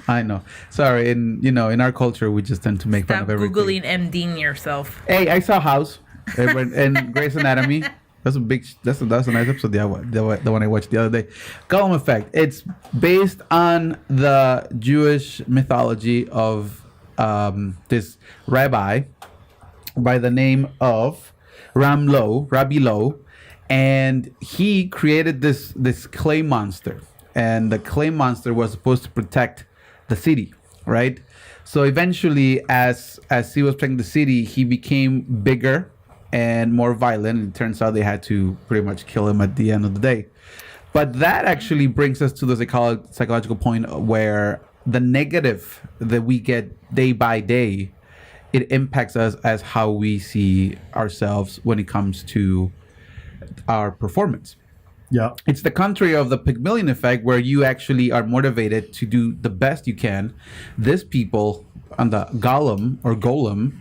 Sorry, in our culture, we just tend to make fun of everything. Stop Googling MDing yourself. Hey, I saw House and Grey's Anatomy. That's a nice episode. The one I watched the other day. Golem Effect. It's based on the Jewish mythology of this rabbi by the name of Rabbi Lo, and he created this clay monster, and the clay monster was supposed to protect the city, right? So eventually, as he was protecting the city, he became bigger and more violent, and it turns out they had to pretty much kill him at the end of the day. But that actually brings us to the psychological point where the negative that we get day by day, it impacts us as how we see ourselves when it comes to our performance. Yeah. It's the contrary of the Pygmalion Effect, where you actually are motivated to do the best you can. This people on the Golem,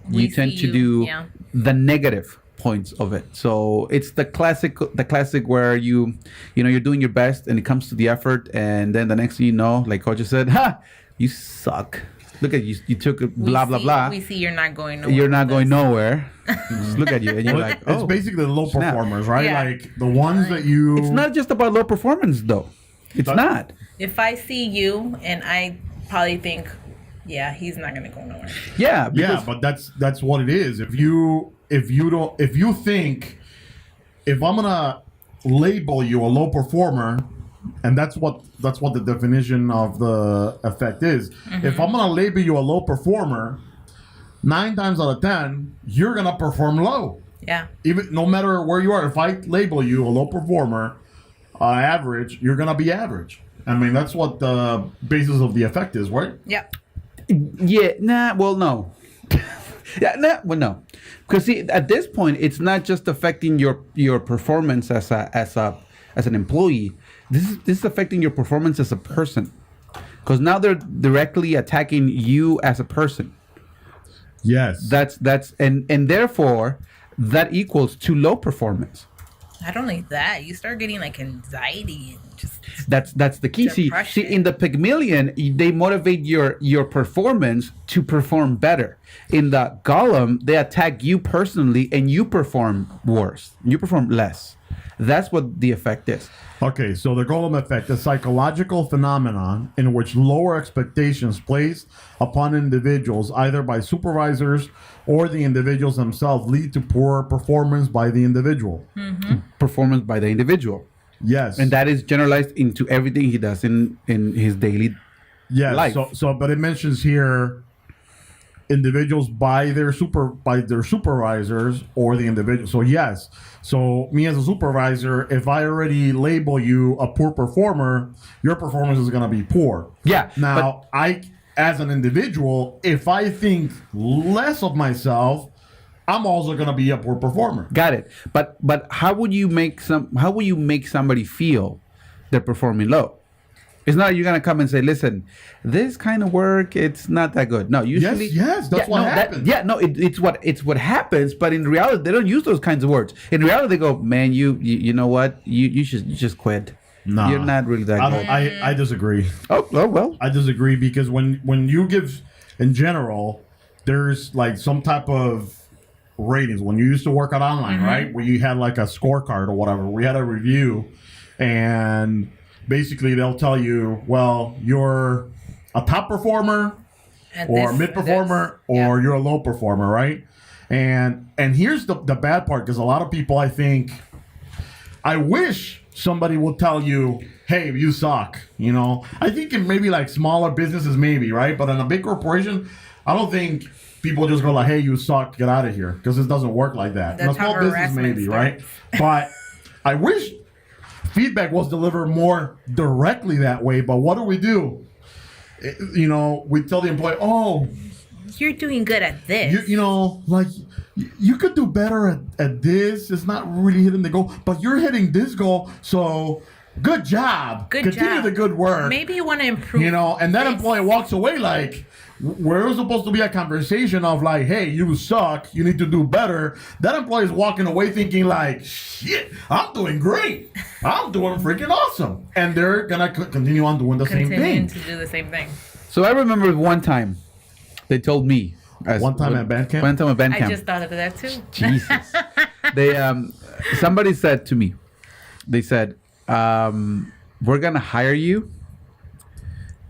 We you tend see to you, do yeah. the negative points of it. So it's the classic where you're doing your best and it comes to the effort, and then the next thing you know, like Coach said, "Ha, you suck. Look at you. You took a blah blah blah. We see you're not going nowhere. You're not with going this. nowhere. Just look at you, and you're Well, like, it's oh, basically the low snap. performers, right? Yeah. Like the ones that you. It's not just about low performance, though. It's That- not. If I see you and I probably think, yeah, he's not gonna go nowhere. Yeah, Yeah, but that's what it is. If you think if I'm gonna label you a low performer, and that's what the definition of the effect is. If I'm gonna label you a low performer, 9 times out of 10, you're gonna perform low. Yeah. Even no matter where you are. If I label you a low performer, average, you're gonna be average. I mean, that's what the basis of the effect is, right? Yep. yeah, nah. Well, no. Yeah, nah, well, no. Because see, at this point, it's not just affecting your performance as an employee. This is affecting your performance as a person. Because now they're directly attacking you as a person. Yes. That's and therefore that equals to low performance. Not only that, you start getting like anxiety and just That's the key. See, Depression. in the Pygmalion, they motivate your performance to perform better. In the Golem, they attack you personally, and you perform worse. You perform less. That's what the effect is. Okay, so the Golem effect, a psychological phenomenon in which lower expectations placed upon individuals, either by supervisors or the individuals themselves, lead to poor performance by the individual. Performance by the individual, Yes, and that is generalized into everything he does in his daily. yes. life. So, but it mentions here individuals by their supervisors or the individual. So yes. So me as a supervisor, if I already label you a poor performer, your performance is going to be poor. Yeah, Now, I, as an individual, if I think less of myself, I'm also going to be a poor performer. Got it. But how would you make somebody feel they're performing low? It's not you're gonna come and say, listen, this kind of work, it's not that good. No, usually Yes, that's what happens. It's what happens, but in reality they don't use those kinds of words. In reality they go, man, you know what? You just quit. Nah, You're not really that good. I disagree. Oh well. I disagree because when you give, in general, there's like some type of ratings. When you used to work out online, right? Where you had like a scorecard or whatever. We had a review, and basically they'll tell you, well, you're a top performer and or this- mid performer this- or you're a low performer, right? And here's the bad part, because a lot of people, I think, I wish somebody would tell you, hey, you suck. You know, I think in maybe like smaller businesses, maybe, right? But in a big corporation, I don't think people just go like, hey, you suck, get out of here, because it doesn't work like that. In a That's small how business, harassment maybe, right? starts. But I wish feedback was delivered more directly that way. But what do? You know, we tell the employee, oh, You're doing good at this. you know, like you could do better at this. It's not really hitting the goal, but you're hitting this goal. So good job. Good Continue job. the good work. Maybe you want to improve. You know, and that this. employee walks away like, where it was supposed to be a conversation of like, hey, you suck, you need to do better. That employee is walking away thinking like, shit, I'm doing great. I'm doing freaking awesome. And they're going to continue on doing the same Continuing thing. to do the same thing. So I remember one time they told me One time at band camp? One time at band I camp. just thought of that too. Jesus. They somebody said to me, they said, we're gonna hire you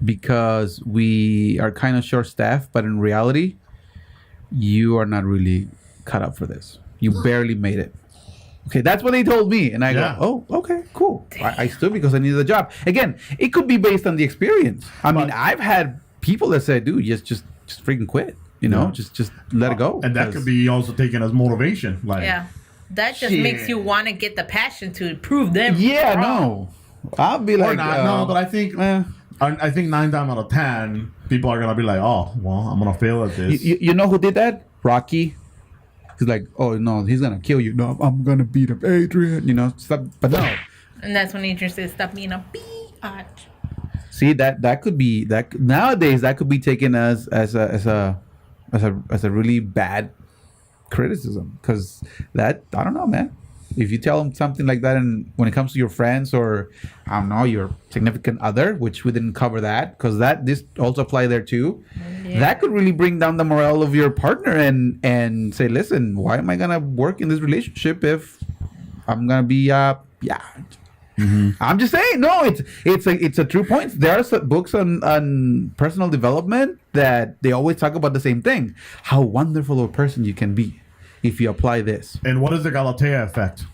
because we are kind of short staffed, but in reality, you are not really cut up for this. You barely made it. Okay, that's what they told me. And I Yeah. go, oh, okay, cool. I stood because I needed a job. Again, it could be based on the experience. I mean, I've had people that say, dude, just freaking quit. You know, Yeah. just let it go. And that 'cause- could be also taken as motivation. Like, Yeah. That just Shit. makes you want to get the passion to prove them. Yeah, wrong. no. I'll be or like, not, no, but I think I think 9 times out of 10 people are gonna be like, oh, well, I'm gonna fail at this. you know who did that? Rocky. He's like, oh no, he's gonna kill you. No, I'm gonna beat up Adrian. You know, stop. But no. And that's when Adrian says, "Stop being a biatch." See that could be that nowadays that could be taken as a really bad criticism, because that, I don't know, man. If you tell them something like that, and when it comes to your friends or I don't know, your significant other, which we didn't cover that because this also apply there too, that could really bring down the morale of your partner and say, listen, why am I gonna work in this relationship if I'm gonna be I'm just saying, no, it's a true point. There are some books on personal development that they always talk about the same thing: how wonderful of a person you can be if you apply this. And what is the Galatea effect?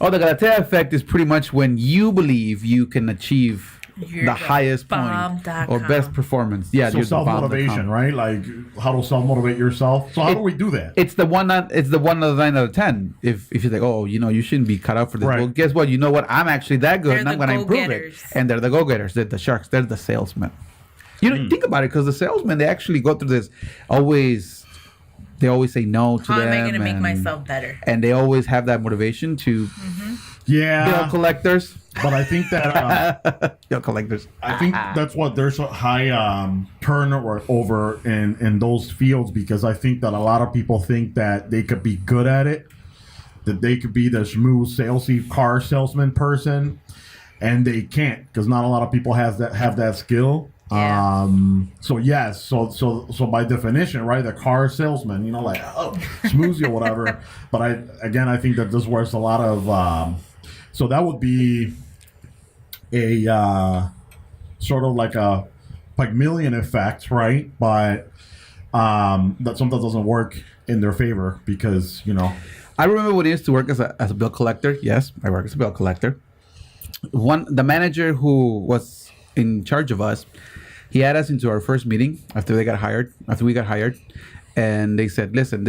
Oh, the Galatea effect is pretty much when you believe you can achieve You're the highest point or best performance. Yeah, so self-motivation, right? Like how to self-motivate yourself. So how do we do that? It's the one out of 9 out of 10. If you're like, oh, you shouldn't be cut out for this. Right. Well, guess what? You know what? I'm actually that good, They're and I'm the going to improve it. go-getters. And they're the go-getters. They're the sharks. They're the salesmen. You know, think about it, because the salesmen, they actually go through this they always say no to How them. am I going to make myself better? And they always have that motivation to bill collectors. But I think that Bill collectors. I think that's what there's a high turnover in those fields, because I think that a lot of people think that they could be good at it, that they could be the smooth salesy car salesman person, and they can't, because not a lot of people have that skill. Yeah. So yes, so by definition, right, the car salesman, like smoothie or whatever. But I think that this works a lot of. So that would be a sort of like a Pygmalion effect, right? But that sometimes doesn't work in their favor, because I remember when I used to work as a bill collector. Yes, I work as a bill collector. The manager who was in charge of us, he had us into our first meeting after we got hired, and they said, listen,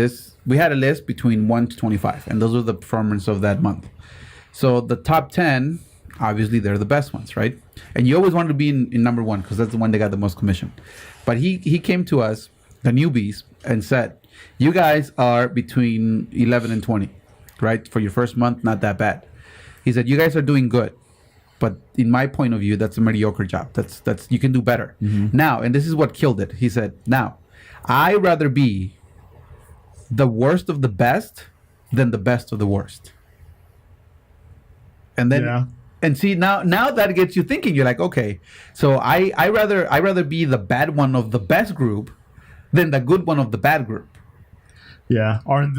we had a list between 1 to 25, and those were the performance of that month. So the top 10, obviously they're the best ones, right? And you always want to be in number 1, because that's the one that got the most commission. But he came to us, the newbies, and said, you guys are between 11 and 20, right? For your first month, not that bad. He said, you guys are doing good. But in my point of view, that's a mediocre job. That's you can do better. Now, and this is what killed it. He said, now, I'd rather be the worst of the best than the best of the worst. And then and see, now that gets you thinking. You're like, okay, so I rather be the bad one of the best group than the good one of the bad group. Yeah, aren't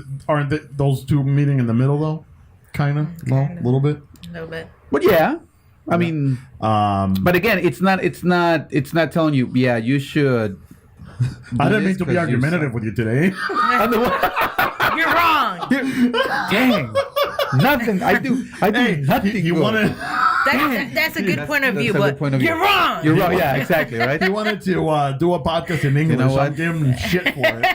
those two meeting in the middle though? Kind of, a little bit. A little bit. But yeah, I mean, but again, it's not telling you, yeah, you should. I didn't mean to be argumentative with you today. You're wrong. Dang. Nothing. I do nothing. You wanted. That's a good point of view, that's a but good point of view. you're wrong. You're wrong. Yeah, exactly. Right. He wanted to do a podcast in English. You know what? I'm giving him shit for it.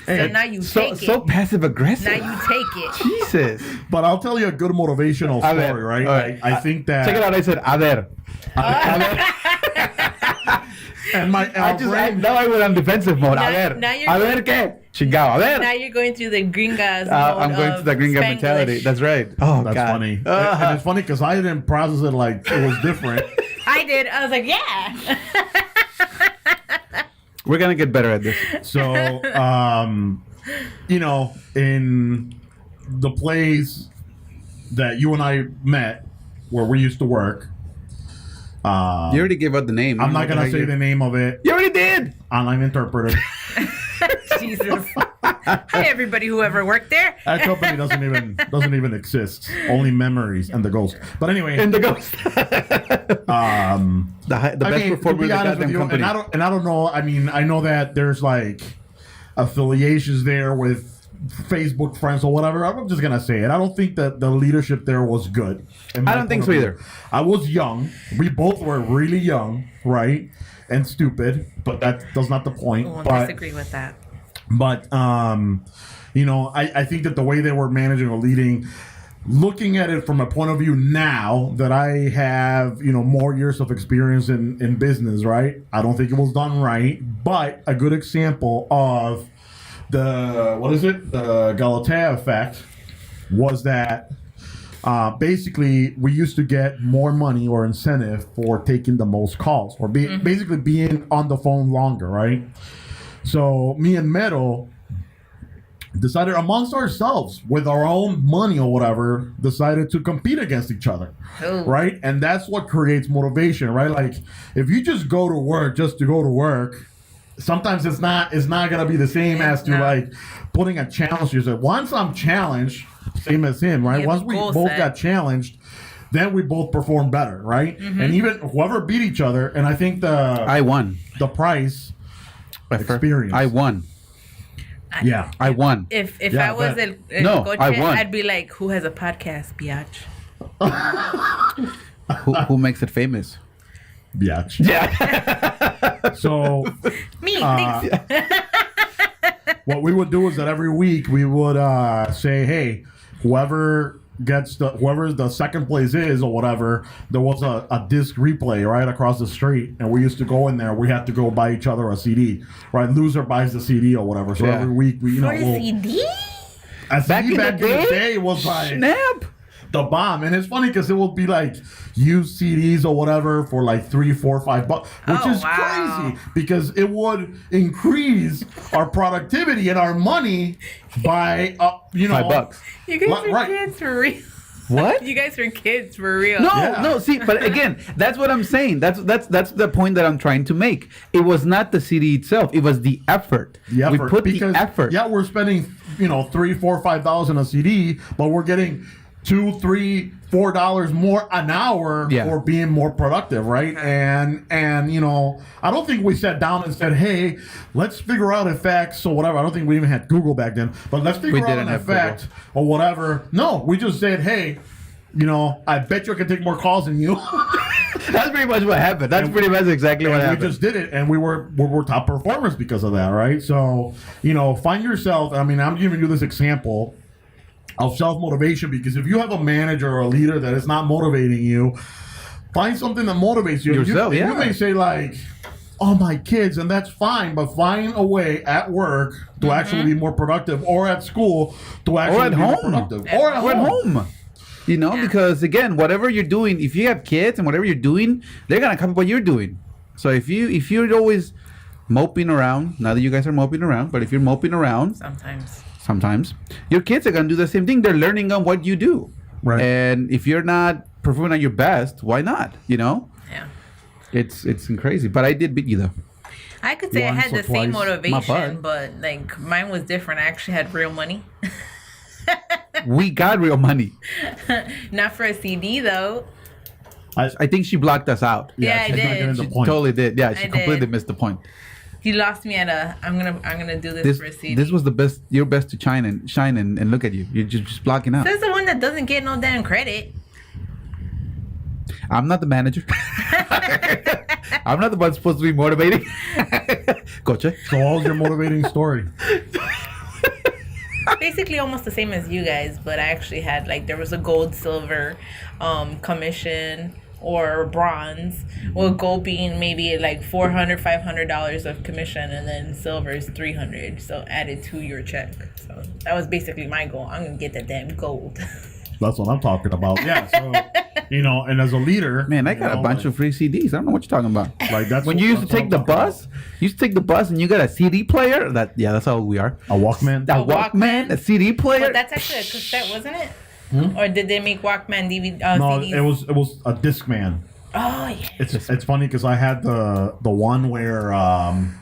So now you take it. So passive aggressive. Now you take it. Jesus. But I'll tell you a good motivational story, right? Right. I think that. Check it out. I said, a ver. And now I went on defensive mode. Now- A ver. now you're A ver qué? Chingao. A ver. Now you're going through the gringas. I'm going to the gringa mentality. That's right. Oh, That's God. funny. And it's funny because I didn't process it like it was different. I did. I was like, yeah. We're going to get better at this. So, in the place that you and I met, where we used to work. You already gave out the name. I'm not gonna say the name of it. You already did. Online interpreter. Jesus. Hi, everybody who ever worked there. That company doesn't even exist. Only memories and the ghost. But anyway, And the ghost. The best performer in the goddamn company. and I don't know. I mean, I know that there's like affiliations there with Facebook friends or whatever. I'm just gonna say it. I don't think that the leadership there was good. I don't think so either. I was young. We both were really young, right? And stupid, but that's not the point. I But disagree with that. But I think that the way they were managing or leading, looking at it from a point of view now that I have, more years of experience in business, right? I don't think it was done right, but a good example of The Galatea effect was that basically we used to get more money or incentive for taking the most calls or basically being on the phone longer, right? So me and Metal decided amongst ourselves with our own money or whatever, decided to compete against each other, right? And that's what creates motivation, right? Like if you just go to work just to go to work, sometimes it's not gonna be the same as to like putting a challenge to yourself. Once I'm challenged, same as him, right? Once we both got challenged, then we both perform better, right? And even whoever beat each other, and I think I won the prize experience. I won. Yeah, I won. If Yeah, I was but- I won. I'd be like, who has a podcast, biatch? Who makes it famous? biatch. Yeah. So Me, thanks. what we would do is that every week we would say, hey, whoever's the second place is or whatever, there was a disc replay right across the street, and we used to go in there. We had to go buy each other a CD, right? Loser buys the CD or whatever. So every week we, For the CD? a Back CD in back the in the day? day was like Snap. the bomb. And it's funny because it would be like used CDs or whatever for like $3, $4, $5, which is crazy because it would increase our productivity and our money by $5. You guys were Right. kids for real. What? You guys were kids for real. No, Yeah. no. See, but again, that's what I'm saying. That's the point that I'm trying to make. It was not the CD itself. It was the effort. the effort. We put because, the effort. Yeah, we're spending $3, $4, $5 on a CD, but we're getting $2, $3, $4 more an hour for being more productive, right? And I don't think we sat down and said, hey, let's figure out effects or whatever. I don't think we even had Google back then, but let's figure out an effect or whatever. No, we just said, hey, I bet you I can take more calls than you. That's pretty much what happened. That's pretty much exactly what happened. We just did it, and we were top performers because of that, right? So, find yourself. I mean, I'm giving you this example of self-motivation because if you have a manager or a leader that is not motivating you, find something that motivates you. Yourself, you may say like, oh, my kids, and that's fine, but find a way at work to actually be more productive, or at school to actually be more productive. Or at home. Because again, whatever you're doing, if you have kids and whatever you're doing, they're gonna copy what you're doing. So if you're always moping around, not that you guys are moping around, but if you're moping around, sometimes your kids are gonna do the same thing. They're learning on what you do, right? And if you're not performing at your best, why not? Yeah. It's crazy. But I did beat you though. I could say I had the same motivation, butt. but like mine was different. I actually had real money. We got real money. Not for a CD though. I think she blocked us out. Yeah, I did. She totally did. Yeah, she I completely did. missed the point. You lost me at I'm gonna do this for a CD. This was the best. Your best to shine and look at you. You're just blocking out. This is the one that doesn't get no damn credit. I'm not the manager. I'm not the one supposed to be motivating. Coche. So what was your motivating story? Basically almost the same as you guys, but I actually had there was a gold, silver, commission or bronze, with gold being maybe $400, $500 of commission, and then silver is $300, so added to your check. So that was basically my goal. I'm gonna get that damn gold. That's what I'm talking about. Yeah, so and as a leader, man, I got a bunch of free CDs. I don't know what you're talking about. Like that's when you used to take the bus. You used to take the bus and you got a CD player. That's how we are. A Walkman. A Walkman, a CD player. But that's actually a cassette, wasn't it? Or did they make Walkman DVD? No, CDs? it was a Discman. Oh yeah. It's funny because I had the one where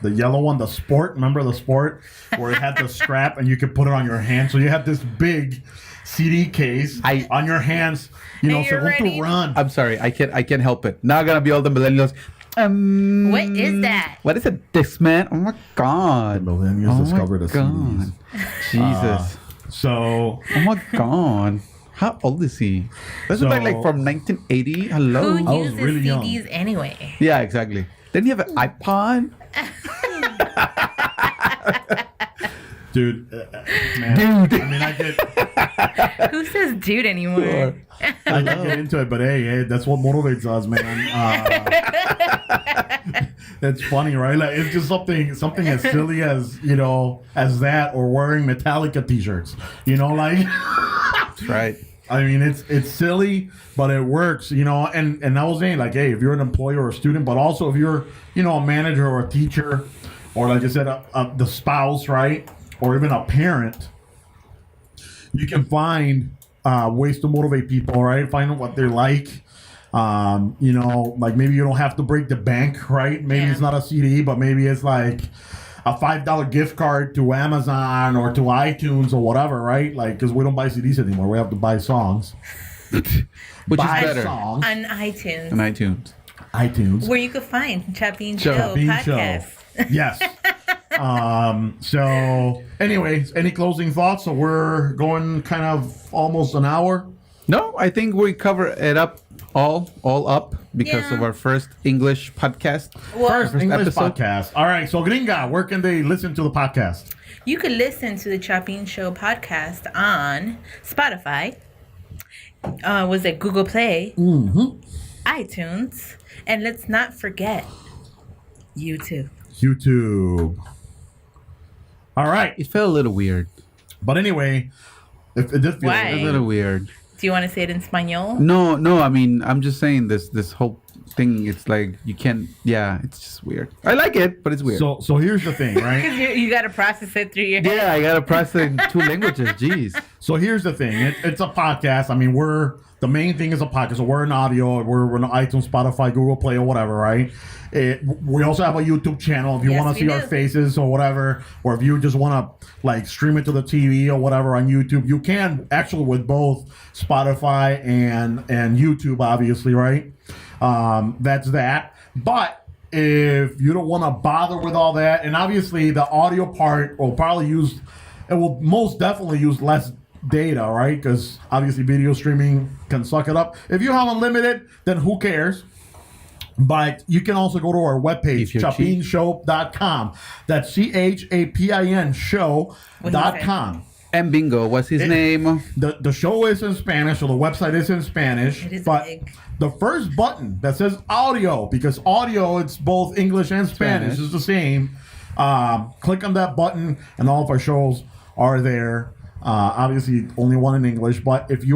the yellow one, the Sport. Remember the Sport, where it had the strap and you could put it on your hand. So you had this big CD case on your hands. So to run. I'm sorry, I can't help it. Now gonna be all the millennials. What is that? What is a Discman? Oh my god. Millennials discovered the CDs. Jesus. So. Oh my god. How old is he? This is back from 1980. Hello. Who uses really CDs young. anyway? Yeah, exactly. Then you have an iPod. Dude, man. Dude. I mean, Who says dude anymore? I can get into it, but hey, that's what motivates us, man. It's funny, right? Like it's just something as silly as as that, or wearing Metallica t-shirts. Like That's right. I mean, it's silly, but it works, and I was saying, like, hey, if you're an employee or a student, but also if you're, a manager or a teacher, or like I said, the spouse, right, or even a parent, you can find ways to motivate people, right? Find out what they're like. Like maybe you don't have to break the bank, right? Maybe it's not a CD, but maybe it's like a $5 gift card to Amazon or to iTunes or whatever, right? Like, because we don't buy CDs anymore. We have to buy songs. Which is better. Songs. On iTunes. On iTunes. iTunes. Where you could find Chapin Show Chapin podcast. Show. Yes. So, anyways, any closing thoughts? So we're going kind of almost an hour. No, I think we cover it up all up because of our first English podcast. Well, First English episode. podcast. All right. So, Gringa, where can they listen to the podcast? you could listen to the Chapin Show podcast on Spotify. Was it Google Play? Mm-hmm. iTunes. And let's not forget YouTube. YouTube. All right. It felt a little weird. But anyway, if it did feel Why? A little weird. Do you want to say it in Espanol? No. I mean, I'm just saying this whole thing. It's like you can't. Yeah, it's just weird. I like it, but it's weird. So here's the thing, right? Because you got to process it through your head. Yeah, I gotta process it in 2 languages. Jeez. So here's the thing. It's a podcast. I mean, the main thing is a podcast. So we're in audio. We're on iTunes, Spotify, Google Play, or whatever, right? We also have a YouTube channel if you Yes, want to see we our do. faces or whatever, or if you just want to like stream it to the TV or whatever on YouTube. You can actually with both Spotify and YouTube, obviously, right? That's that. But if you don't want to bother with all that, and obviously the audio part will most definitely use less data, right? Because obviously video streaming can suck it up. If you have unlimited, then who cares? But you can also go to our webpage, chapinshow.com. That's CHAPIN show.com. And Bingo, what's his name? The show is in Spanish, so the website is in Spanish. It is but big. the first button that says audio, because audio, it's both English and Spanish. It's the same. Click on that button, and all of our shows are there. Obviously, only one in English, but if you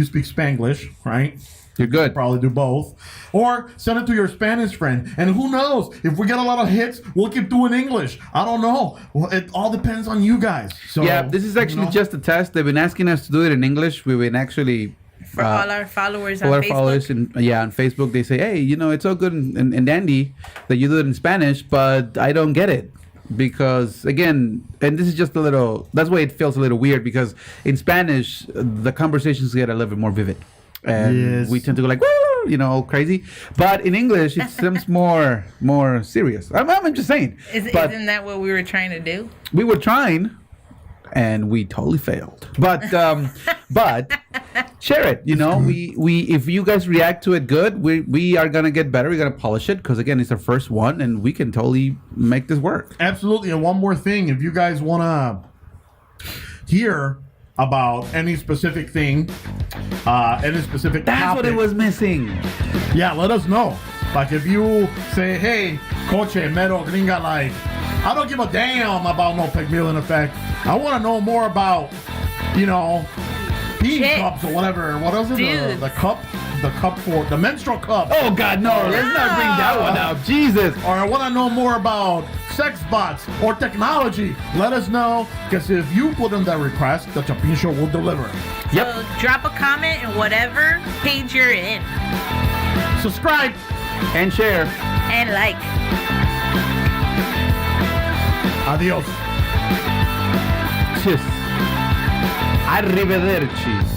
speak Spanglish, right? You're good. Probably do both. Or send it to your Spanish friend. And who knows? If we get a lot of hits, we'll keep doing English. I don't know. Well, it all depends on you guys. So Yeah, this is actually just a test. They've been asking us to do it in English. We've been actually For all our followers on all our Facebook. followers on Facebook, they say, hey, it's all good and dandy that you do it in Spanish, but I don't get it. Because again, and this is just that's why it feels a little weird, because in Spanish the conversations get a little bit more vivid. And we tend to go like, woo, crazy. But in English, it seems more serious. I'm just saying. Isn't that what we were trying to do? We were trying, and we totally failed. But share it. We if you guys react to it good, we are gonna get better. We're gonna polish it because again, it's our first one, and we can totally make this work. Absolutely. And one more thing, if you guys wanna hear about any specific thing, any specific That's topic, what it was missing. yeah, let us know. Like if you say, hey, Coche, Mero, Gringa, like, I don't give a damn about no Pygmalion Effect. I want to know more about, bean Shit. cups or whatever. What is it? Dude. The cup for the menstrual cup. Oh God, no! Let's not bring that one up. Jesus. Or I want to know more about sex bots or technology. Let us know, because if you put in that request, the Chapin Show will deliver. So drop a comment in whatever page you're in. Subscribe. And share. And like. Adios. Cheers. Arrivederci.